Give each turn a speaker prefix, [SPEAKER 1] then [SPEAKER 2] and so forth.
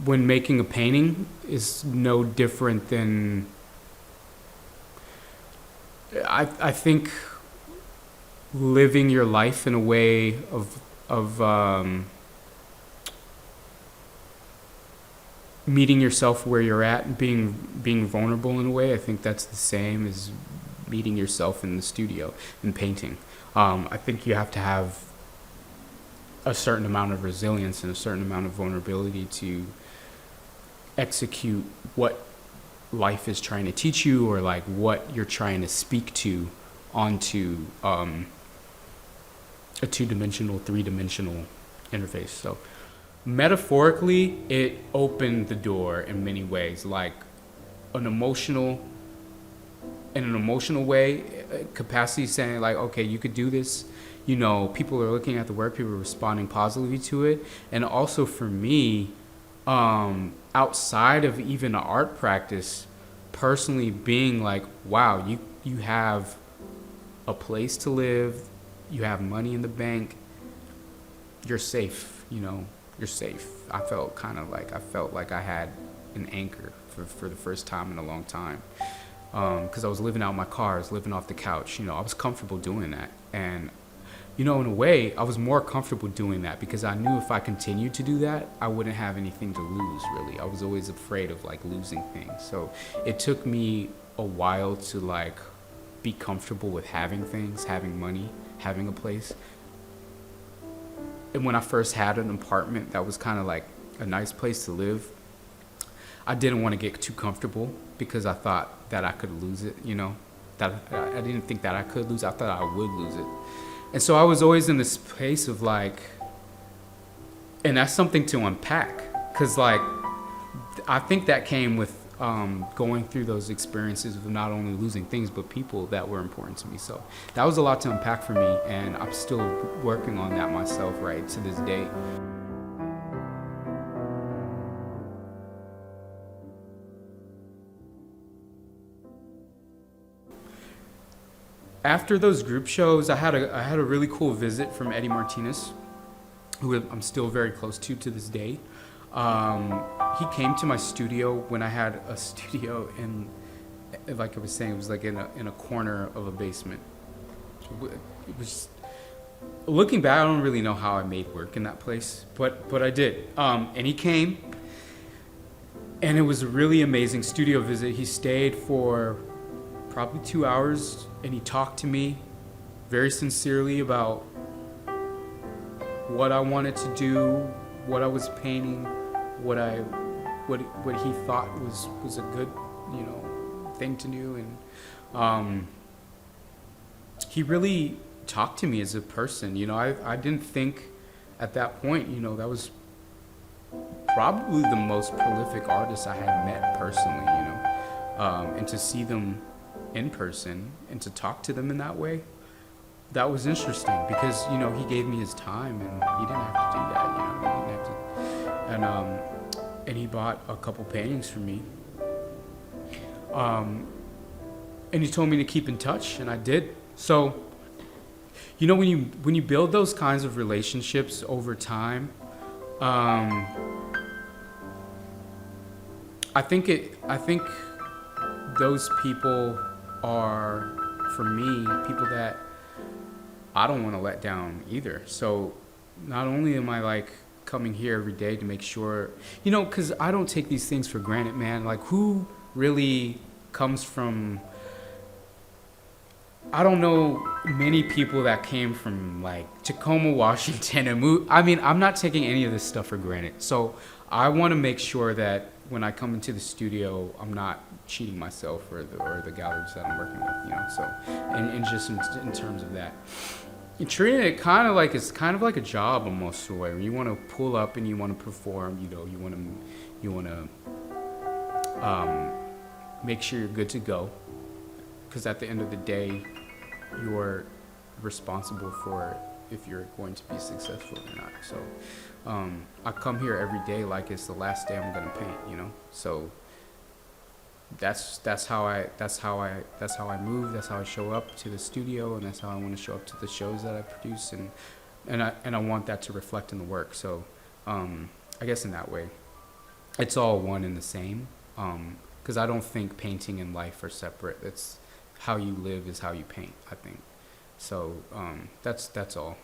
[SPEAKER 1] when making a painting is no different than I think living your life in a way of meeting yourself where you're at and being vulnerable in a way. I think that's the same as meeting yourself in the studio and painting. I think you have to have a certain amount of resilience and a certain amount of vulnerability to execute what life is trying to teach you, or like what you're trying to speak to onto a two-dimensional, three-dimensional interface. So metaphorically, it opened the door in many ways, like an emotional in an emotional way, capacity, saying like, okay, you could do this. You know, people are looking at the work, people are responding positively to it. And also for me, outside of even an art practice, personally being like, wow, you have a place to live, you have money in the bank, you're safe, you know, you're safe. I felt like I had an anchor for the first time in a long time. Because I was living out my car, I was living off the couch, you know, I was comfortable doing that. And, you know, in a way, I was more comfortable doing that because I knew if I continued to do that, I wouldn't have anything to lose, really. I was always afraid of, like, losing things. So it took me a while to, like, be comfortable with having things, having money, having a place. And when I first had an apartment that was kind of like a nice place to live, I didn't want to get too comfortable because I thought that I could lose it, you know, that I didn't think that I could lose. I thought I would lose it. And so I was always in this place of like, and that's something to unpack, because like, I think that came with going through those experiences of not only losing things, but people that were important to me. So that was a lot to unpack for me, and I'm still working on that myself, right, to this day. After those group shows, I had a really cool visit from Eddie Martinez, who I'm still very close to this day. He came to my studio when I had a studio in, like I was saying, it was like in a corner of a basement. It was, looking back, I don't really know how I made work in that place, but I did. And he came, and it was a really amazing studio visit. He stayed for probably 2 hours, and he talked to me very sincerely about what I wanted to do, what I was painting, what he thought was a good, you know, thing to do. And he really talked to me as a person. You know, I didn't think at that point, you know, that was probably the most prolific artist I had met personally, you know. And to see them in person and to talk to them in that way, that was interesting because, you know, he gave me his time and he didn't have to do that, you know, he didn't have to. And he bought a couple paintings for me. And he told me to keep in touch, and I did. So, you know, when you build those kinds of relationships over time, I think those people are, for me, people that I don't want to let down either. So not only am I like coming here every day to make sure, you know, because I don't take these things for granted, man. Like, who really comes from, I don't know many people that came from like Tacoma, Washington and moved. I mean, I'm not taking any of this stuff for granted. So I want to make sure that when I come into the studio, I'm not cheating myself or the galleries that I'm working with, you know. So, and just in terms of that, and treating it kind of like, it's kind of like a job almost, in a way. When you want to pull up and you want to perform, you know, you want to make sure you're good to go, because at the end of the day, you're responsible for if you're going to be successful or not. So I come here every day like it's the last day I'm gonna paint, you know. So that's how I move. That's how I show up to the studio, and that's how I want to show up to the shows that I produce, and I want that to reflect in the work. So I guess in that way, it's all one and the same. Because I don't think painting and life are separate. It's how you live is how you paint, I think. So that's all.